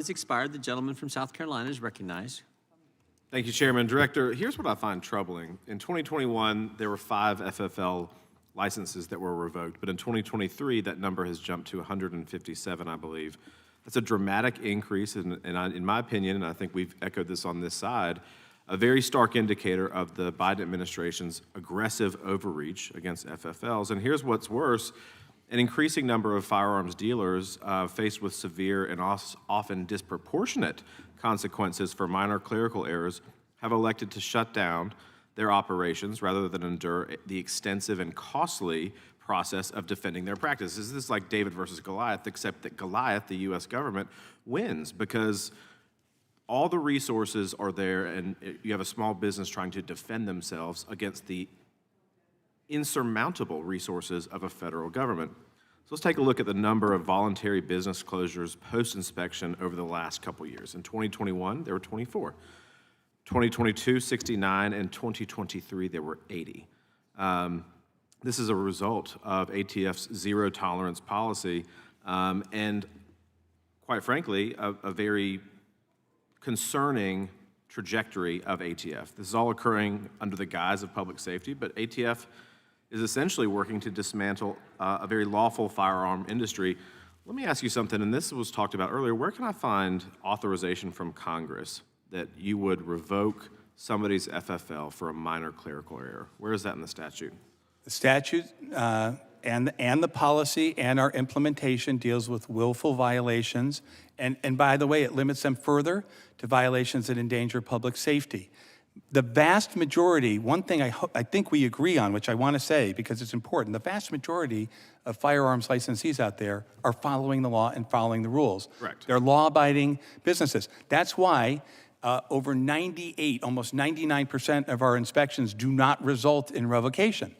Has expired. The gentleman from South Carolina is recognized. Thank you, Chairman. Director, here's what I find troubling. In 2021, there were 5 FFL licenses that were revoked, but in 2023, that number has jumped to 157, I believe. That's a dramatic increase, and in my opinion, and I think we've echoed this on this side, a very stark indicator of the Biden administration's aggressive overreach against FFLs. And here's what's worse. An increasing number of firearms dealers faced with severe and often disproportionate consequences for minor clerical errors have elected to shut down their operations rather than endure the extensive and costly process of defending their practices. This is like David versus Goliath, except that Goliath, the U.S. government, wins because all the resources are there and you have a small business trying to defend themselves against the insurmountable resources of a federal government. So let's take a look at the number of voluntary business closures post-inspection over the last couple years. In 2021, there were 24. 2022, 69, and 2023, there were 80. This is a result of ATF's zero-tolerance policy and, quite frankly, a very concerning trajectory of ATF. This is all occurring under the guise of public safety, but ATF is essentially working to dismantle a very lawful firearm industry. Let me ask you something, and this was talked about earlier. Where can I find authorization from Congress that you would revoke somebody's FFL for a minor clerical error? Where is that in the statute? The statute and the policy and our implementation deals with willful violations. And by the way, it limits them further to violations that endanger public safety. The vast majority, one thing I think we agree on, which I want to say because it's important, the vast majority of firearms licensees out there are following the law and following the rules. Correct. They're law-abiding businesses. That's why over 98, almost 99% of our inspections do not result in revocation.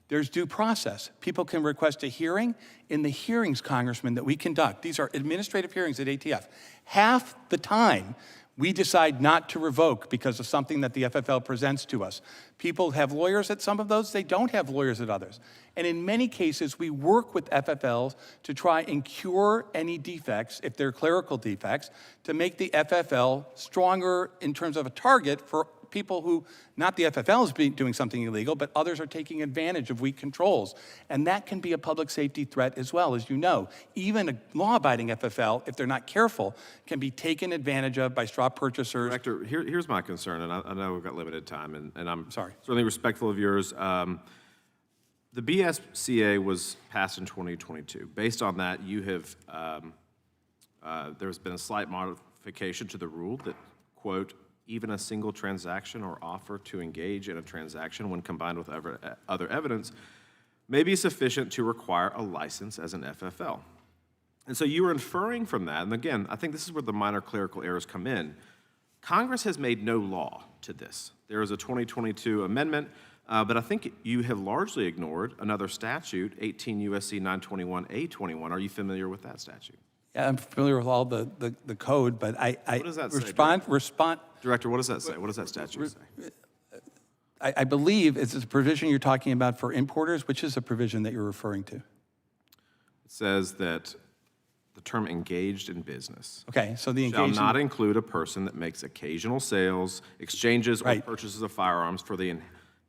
There's due process. People can request a hearing. In the hearings, Congressman, that we conduct, these are administrative hearings at ATF, half the time we decide not to revoke because of something that the FFL presents to us. People have lawyers at some of those, they don't have lawyers at others. And in many cases, we work with FFLs to try and cure any defects, if they're clerical defects, to make the FFL stronger in terms of a target for people who, not the FFL is doing something illegal, but others are taking advantage of weak controls. And that can be a public safety threat as well, as you know. Even a law-abiding FFL, if they're not careful, can be taken advantage of by straw purchasers. Director, here's my concern, and I know we've got limited time, and I'm sorry. Certainly respectful of yours. The BSCA was passed in 2022. Based on that, you have, there's been a slight modification to the rule that, quote, even a single transaction or offer to engage in a transaction when combined with other evidence may be sufficient to require a license as an FFL. And so you are inferring from that, and again, I think this is where the minor clerical errors come in. Congress has made no law to this. There is a 2022 amendment, but I think you have largely ignored another statute, 18 U.S.C. 921A21. Are you familiar with that statute? Yeah, I'm familiar with all the code, but What does that say, respond. Director, what does that say? What does that statute say? I believe it's a provision you're talking about for importers. Which is the provision that you're referring to? It says that the term engaged in business Okay, so the shall engaged not include a person that makes occasional sales, exchanges, or Right. purchases of firearms for the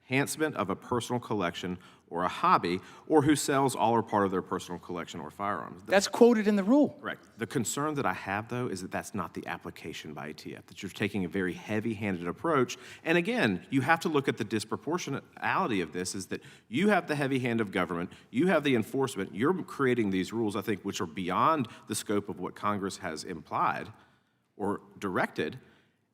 enhancement of a personal collection or a hobby, or who sells all or part of their personal collection or firearms. That's quoted in the rule. Correct. The concern that I have, though, is that that's not the application by ATF, that you're taking a very heavy-handed approach. And again, you have to look at the disproportionality of this, is that you have the heavy hand of government, you have the enforcement, you're creating these rules, I think, which are beyond the scope of what Congress has implied or directed,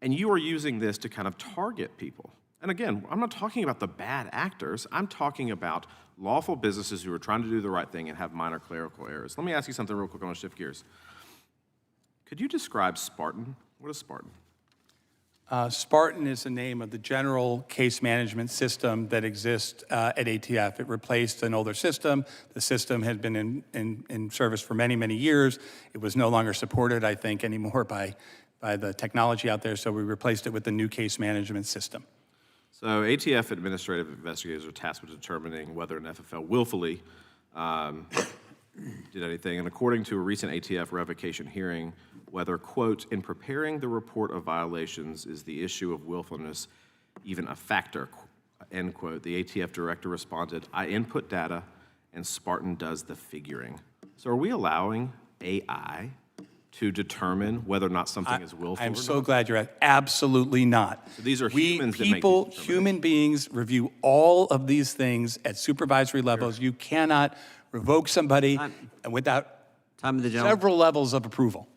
and you are using this to kind of target people. And again, I'm not talking about the bad actors. I'm talking about lawful businesses who are trying to do the right thing and have minor clerical errors. Let me ask you something real quick. I want to shift gears. Could you describe Spartan? What is Spartan? Spartan is the name of the general case management system that exists at ATF. It replaced an older system. The system had been in service for many, many years. It was no longer supported, I think, anymore by the technology out there, so we replaced it with the new case management system. So ATF administrative investigators are tasked with determining whether an FFL willfully did anything. And according to a recent ATF revocation hearing, whether, quote, in preparing the report of violations is the issue of willfulness even a factor, end quote. The ATF director responded, I input data and Spartan does the figuring. So are we allowing AI to determine whether or not something is willful I'm or so not? glad you're at. Absolutely not. So these are humans that make these people, determinations. human beings review all of these things at supervisory levels. You cannot revoke somebody without Time of the gentleman. several levels of approval.